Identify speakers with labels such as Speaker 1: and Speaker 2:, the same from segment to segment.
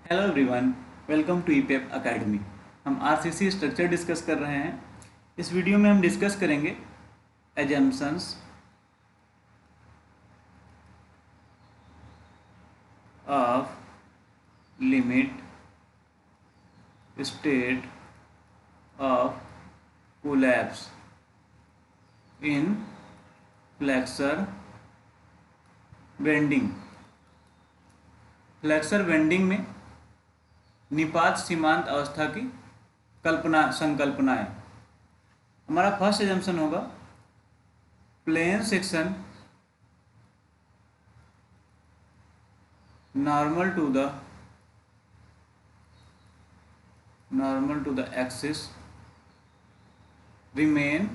Speaker 1: Hello everyone, welcome to EPF academy. हम RCC structure discuss कर रहे हैं। इस वीडियो में हम डिस्कस करेंगे assumptions of limit state of collapse in flexure bending. Flexure bending में निपात सीमांत अवस्था की संकल्पनाएं। हमारा फर्स्ट एजम्पशन होगा plane section normal to the axis remain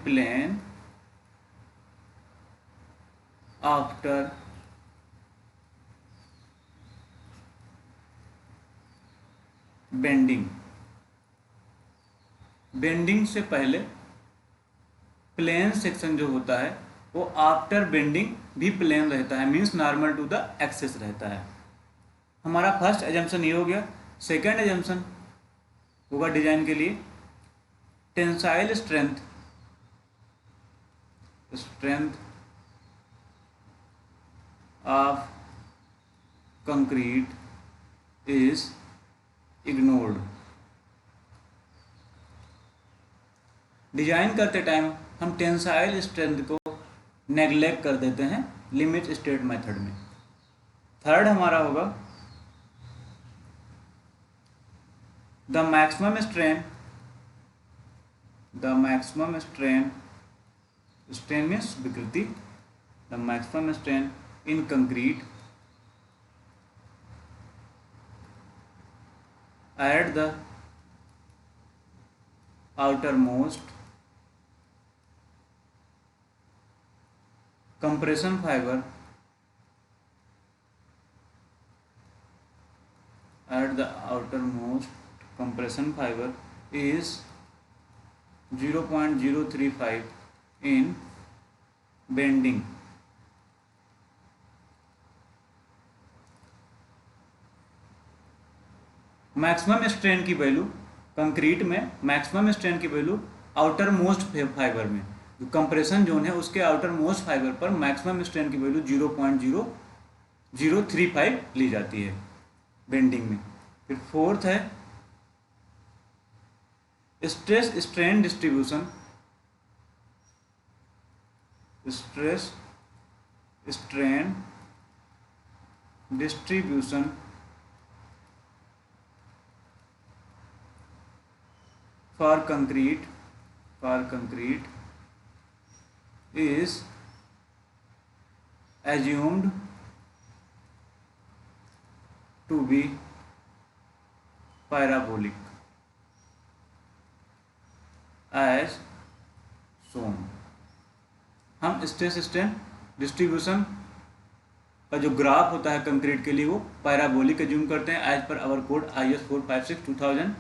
Speaker 1: plane after bending से पहले प्लेन सेक्शन जो होता है वो आफ्टर बेंडिंग भी प्लेन रहता है, means normal to the axis रहता है। हमारा फर्स्ट एजम्पशन ये हो गया। सेकेंड एजम्पशन होगा डिजाइन के लिए tensile strength of concrete is ignored. Design करते टाइम हम टेंसाइल स्ट्रेंथ को नेग्लेक्ट कर देते हैं लिमिट स्टेट मेथड में। थर्ड हमारा होगा द मैक्सिमम स्ट्रेन मीन्स विकृति, the maximum strain in concrete at the outermost compression fiber is 0.035 in bending। Maximum strain की वैल्यू कंक्रीट में, मैक्सिमम स्ट्रेन की वैल्यू आउटर मोस्ट फाइबर में, जो compression zone है उसके आउटर मोस्ट फाइबर पर maximum strain की वैल्यू 0.0035 ली जाती है बेंडिंग में। फिर फोर्थ है stress strain distribution for concrete is assumed to be parabolic as shown। हम स्ट्रेस स्ट्रेन डिस्ट्रीब्यूशन का जो ग्राफ होता है कंक्रीट के लिए वो पैराबोलिक एज्यूम करते हैं as per hour code IS 456/2000।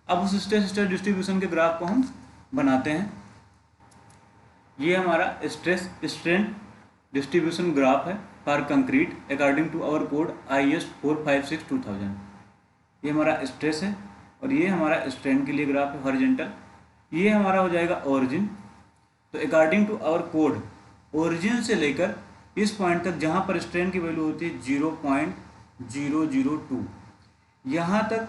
Speaker 1: अब उस स्ट्रेस स्ट्रेन डिस्ट्रीब्यूशन के ग्राफ को हम बनाते हैं। ये हमारा स्ट्रेस स्ट्रेन डिस्ट्रीब्यूशन ग्राफ है for concrete according to our code IS 456/2000। ये हमारा स्ट्रेस है और ये हमारा स्ट्रेन के लिए ग्राफ है हॉरिजॉन्टल। ये हमारा हो जाएगा ओरिजिन। तो according to our code origin से लेकर इस पॉइंट तक जहाँ पर स्ट्रेन की वैल्यू होती है 0.002, यहाँ तक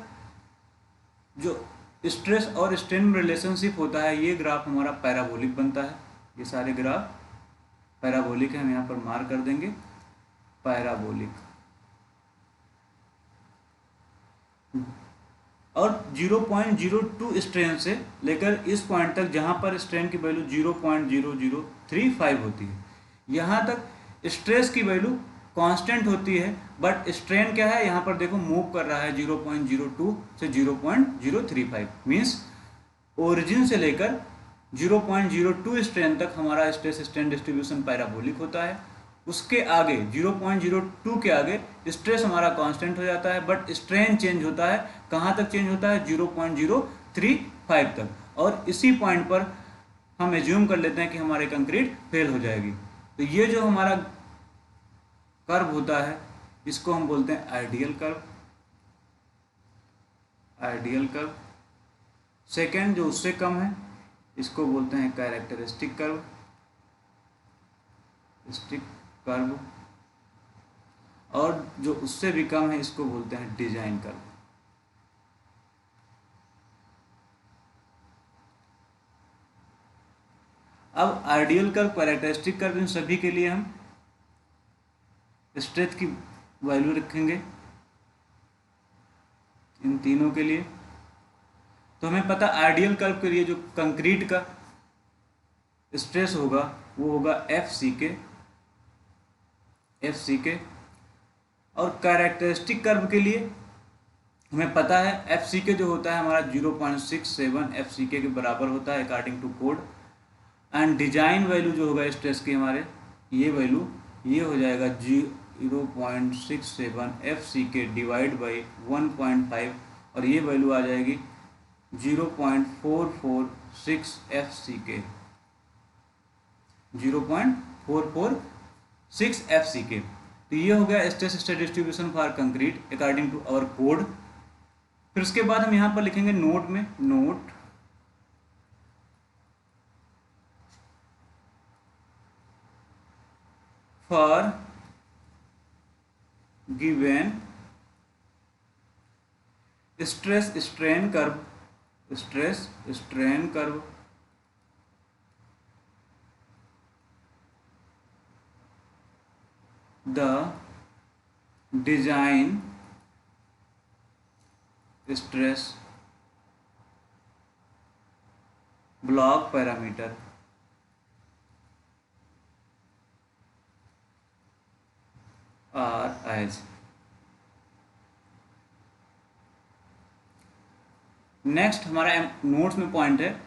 Speaker 1: जो स्ट्रेस और स्ट्रेन में रिलेशनशिप होता है ये ग्राफ हमारा पैराबोलिक बनता है। ये सारे ग्राफ पैराबोलिक है, हम यहाँ पर मार्क कर देंगे पैराबोलिक। और 0.02 स्ट्रेन से लेकर इस पॉइंट तक जहाँ पर स्ट्रेन की वैल्यू 0.0035 होती है, यहाँ तक स्ट्रेस की वैल्यू कांस्टेंट होती है, बट स्ट्रेन क्या है यहाँ पर देखो मूव कर रहा है 0.02 से 0.035, मीन्स ओरिजिन से लेकर 0.02 स्ट्रेन तक हमारा स्ट्रेस स्ट्रेन डिस्ट्रीब्यूशन पैराबोलिक होता है। उसके आगे 0.02 के आगे स्ट्रेस हमारा कांस्टेंट हो जाता है, बट स्ट्रेन चेंज होता है। कहाँ तक चेंज होता है? 0.035 तक। और इसी पॉइंट पर हम एज्यूम कर लेते हैं कि हमारी कंक्रीट फेल हो जाएगी। तो ये जो हमारा कर्व होता है इसको हम बोलते हैं ideal curve, ideal curve. Second जो उससे कम है इसको बोलते हैं कैरेक्टरिस्टिक कर्व, स्टिक कर्व। और जो उससे भी कम है इसको बोलते हैं डिजाइन कर्व। अब आइडियल कर्व, कैरेक्टरिस्टिक कर्व, इन सभी के लिए हम स्ट्रेच की वैल्यू रखेंगे इन तीनों के लिए। तो हमें पता आइडियल कर्व के लिए जो कंक्रीट का स्ट्रेस होगा वो होगा एफ सी के। और कैरेक्टरिस्टिक कर्व के लिए हमें पता है एफ सी के जो होता है हमारा 0.67 एफ सी के बराबर होता है according to code. And design value जो होगा स्ट्रेस की हमारे ये वैल्यू ये हो जाएगा 0.67 F C K divide by 1.5 और ये वैल्यू आ जाएगी 0.446 एफ सी के, 0.446 एफ सी के। तो ये हो गया stress strain distribution for concrete according to our code. फिर उसके बाद हम यहाँ पर लिखेंगे नोट में, note for given stress strain curve, stress strain curve the design stress block parameter are as। Next हमारा नोट्स में पॉइंट है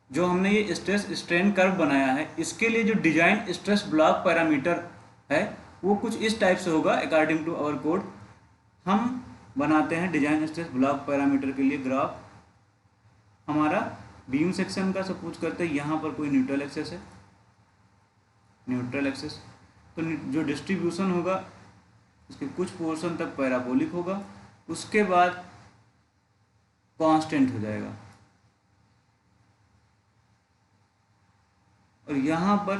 Speaker 1: जो हमने ये स्ट्रेस स्ट्रेन कर्व बनाया है इसके लिए जो डिजाइन स्ट्रेस ब्लॉक पैरामीटर है वो कुछ इस टाइप से होगा अकॉर्डिंग टू आवर कोड। हम बनाते हैं डिजाइन स्ट्रेस ब्लॉक पैरामीटर के लिए ग्राफ हमारा बीम सेक्शन का। सपोज करते हैं यहाँ पर कोई न्यूट्रल एक्सेस है, न्यूट्रल एक्सेस, तो जो डिस्ट्रीब्यूशन होगा उसके कुछ पोर्शन तक पैराबोलिक होगा, उसके बाद कांस्टेंट हो जाएगा। और यहाँ पर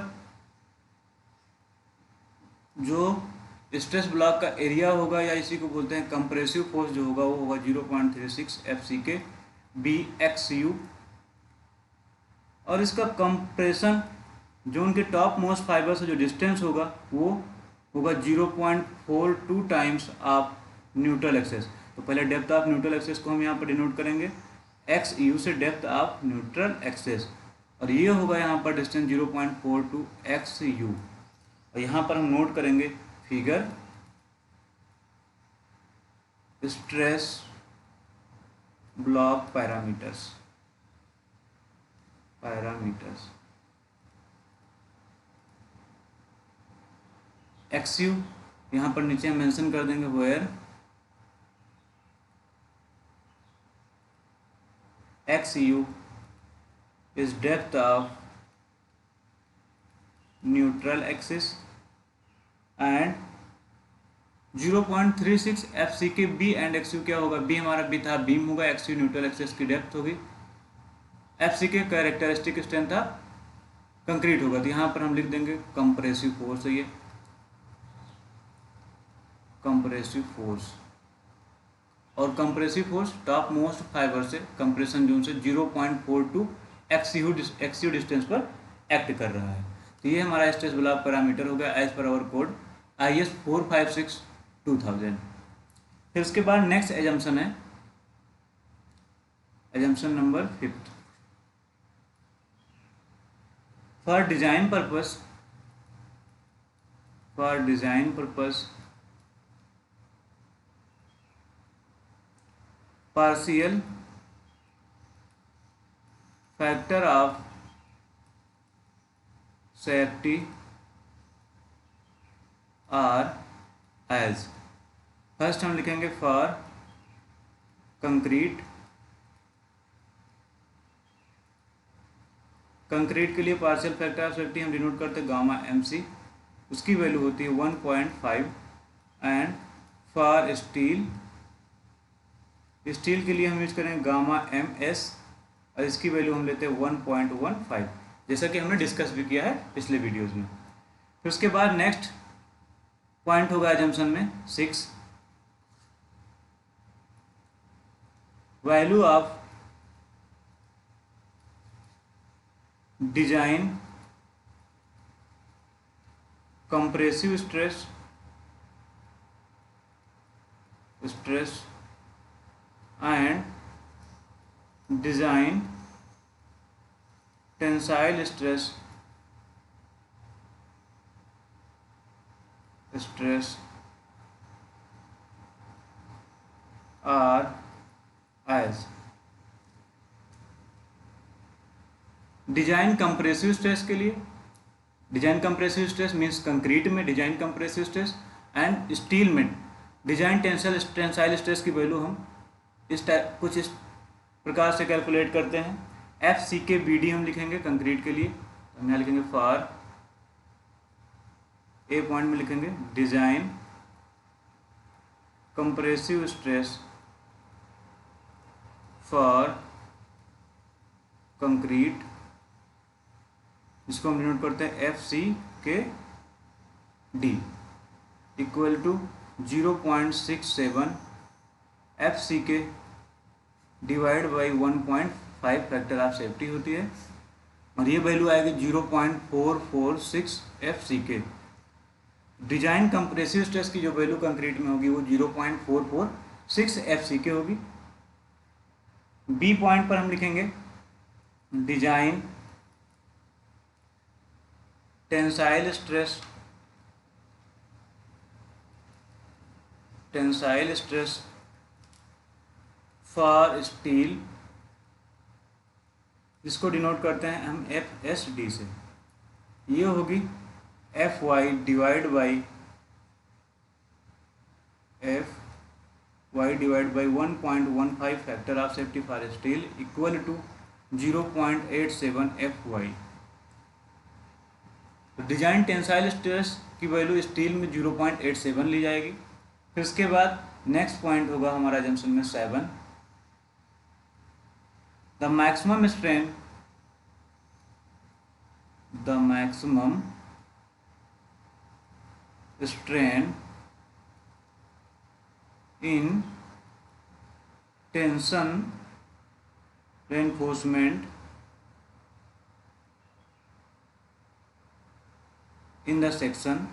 Speaker 1: जो स्ट्रेस ब्लॉक का एरिया होगा या इसी को बोलते हैं कंप्रेसिव फोर्स जो होगा वो होगा 0.36 F C K B x you. और इसका कंप्रेशन जोन के टॉप मोस्ट फाइबर से जो डिस्टेंस होगा वो होगा 0.42 टाइम्स ऑफ न्यूट्रल एक्सेस। तो पहले डेप्थ ऑफ न्यूट्रल एक्सेस को हम यहाँ पर डिनोट करेंगे एक्स यू से, डेप्थ ऑफ न्यूट्रल एक्सेस, और ये होगा यहाँ पर डिस्टेंस 0.42 एक्स यू। और यहाँ पर हम नोट करेंगे figure stress block parameters, X U यहाँ पर नीचे हम मेंशन कर देंगे where X U is depth of neutral axis and 0.36 F C K B and x you क्या होगा, बी हमारा बी था बीम होगा, एक्स यू न्यूट्रल एक्सिस की डेप्थ होगी, एफ सी के कैरेक्टरिस्टिक स्ट्रेंथ था कंक्रीट होगा। तो यहाँ पर हम लिख देंगे कंप्रेसिव फोर्स है, ये कंप्रेसिव फोर्स। और compressive force top most fibre से कंप्रेशन जोन से 0.42 एक्स यू डिस्टेंस पर एक्ट कर रहा है। तो ये हमारा स्ट्रेस ब्लॉक पैरामीटर हो गया as per hour code IS 456/2000। फिर उसके बाद नेक्स्ट एजम्पशन है assumption number 5। For design purpose partial factor of safety are as. First हम लिखेंगे फॉर कंक्रीट के लिए पार्शियल फैक्टर ऑफ सेफ्टी हम डिनोट करते हैं गामा MC, उसकी वैल्यू होती है 1.5 एंड फॉर स्टील, स्टील के लिए हम यूज करेंगे गामा एम एस और इसकी वैल्यू हम लेते हैं 1.15, जैसा कि हमने डिस्कस भी किया है पिछले वीडियोज़ में। फिर उसके बाद नेक्स्ट पॉइंट होगा एजम्पशन में 6, value of design compressive stress and design tensile stress are as design compressive stress के लिए, design compressive stress means concrete में design compressive stress and steel में डिजाइन टेंसाइल स्ट्रेस की वैल्यू हम कुछ इस प्रकार से कैलकुलेट करते हैं। F C K B D हम लिखेंगे कंक्रीट के लिए, तो हम यहाँ लिखेंगे फॉर ए पॉइंट में लिखेंगे design compressive stress for concrete, जिसको हम डिनोट करते हैं F C K D equal to 0.67 F C K divide by 1.5 factor of safety होती है, और ये वैल्यू आएगी 0.446 एफ सी के। डिजाइन कंप्रेसिव स्ट्रेस की जो वैल्यू कंक्रीट में होगी वो 0.446 एफ सी के होगी। बी पॉइंट पर हम लिखेंगे design tensile stress for steel, जिसको डिनोट करते हैं हम एफ एस डी से। ये होगी F Y divide by 1.15 factor of safety for steel equal to 0.87 F Y. Design tensile stress की वैल्यू स्टील में 0.87 ली जाएगी। फिर उसके बाद नेक्स्ट पॉइंट होगा हमारा जंक्शन में 7, the maximum strain in tension reinforcement in the section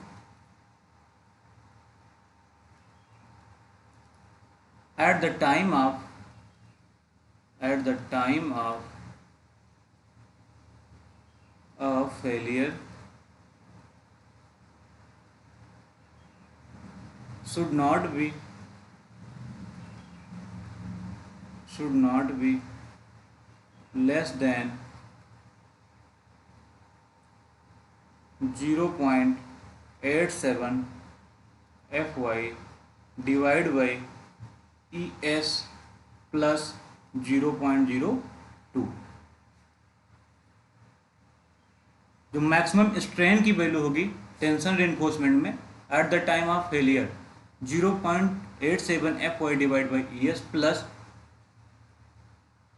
Speaker 1: at the time of failure should not be less than 0.87 FY divided by ES plus 0.02। जो मैक्सिमम स्ट्रेन की वैल्यू होगी टेंशन रेनफोर्समेंट में at the time of failure 0.87 FY divide by ES plus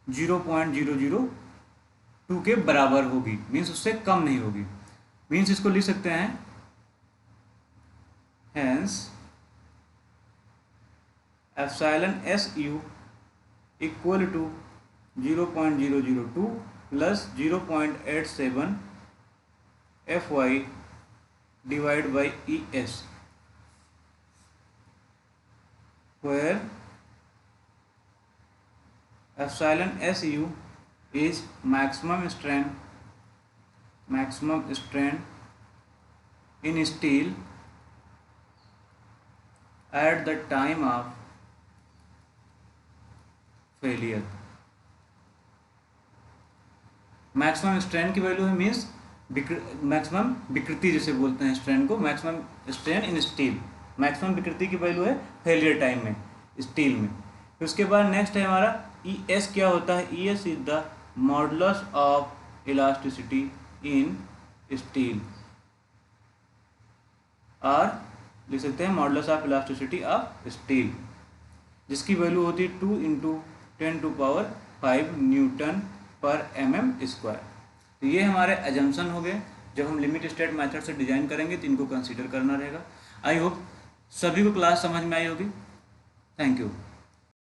Speaker 1: 0.002 के बराबर होगी, means उससे कम नहीं होगी। मीन्स इसको लिख सकते हैं hence epsilon SU equal to 0.002 plus 0.87 FY divide by ES, where epsilon SU is maximum strain in steel at the time of failure। Maximum strain की वैल्यू है मीन्स मैक्सिमम विकृति जिसे बोलते हैं स्ट्रेन को, maximum strain in steel, maximum विकृति की value है फेलियर टाइम में स्टील में। फिर उसके बाद नेक्स्ट है हमारा ES क्या होता है, ES is the modulus of elasticity in steel और लिख सकते हैं modulus of elasticity of steel, जिसकी वैल्यू होती है 2 × 10⁵ न्यूटन पर mm²। तो ये हमारे एजम्पशन हो गए। जब हम लिमिट स्टेट मेथड से डिजाइन करेंगे तो इनको कंसीडर करना रहेगा। आई होप सभी को क्लास समझ में आई होगी। Thank you.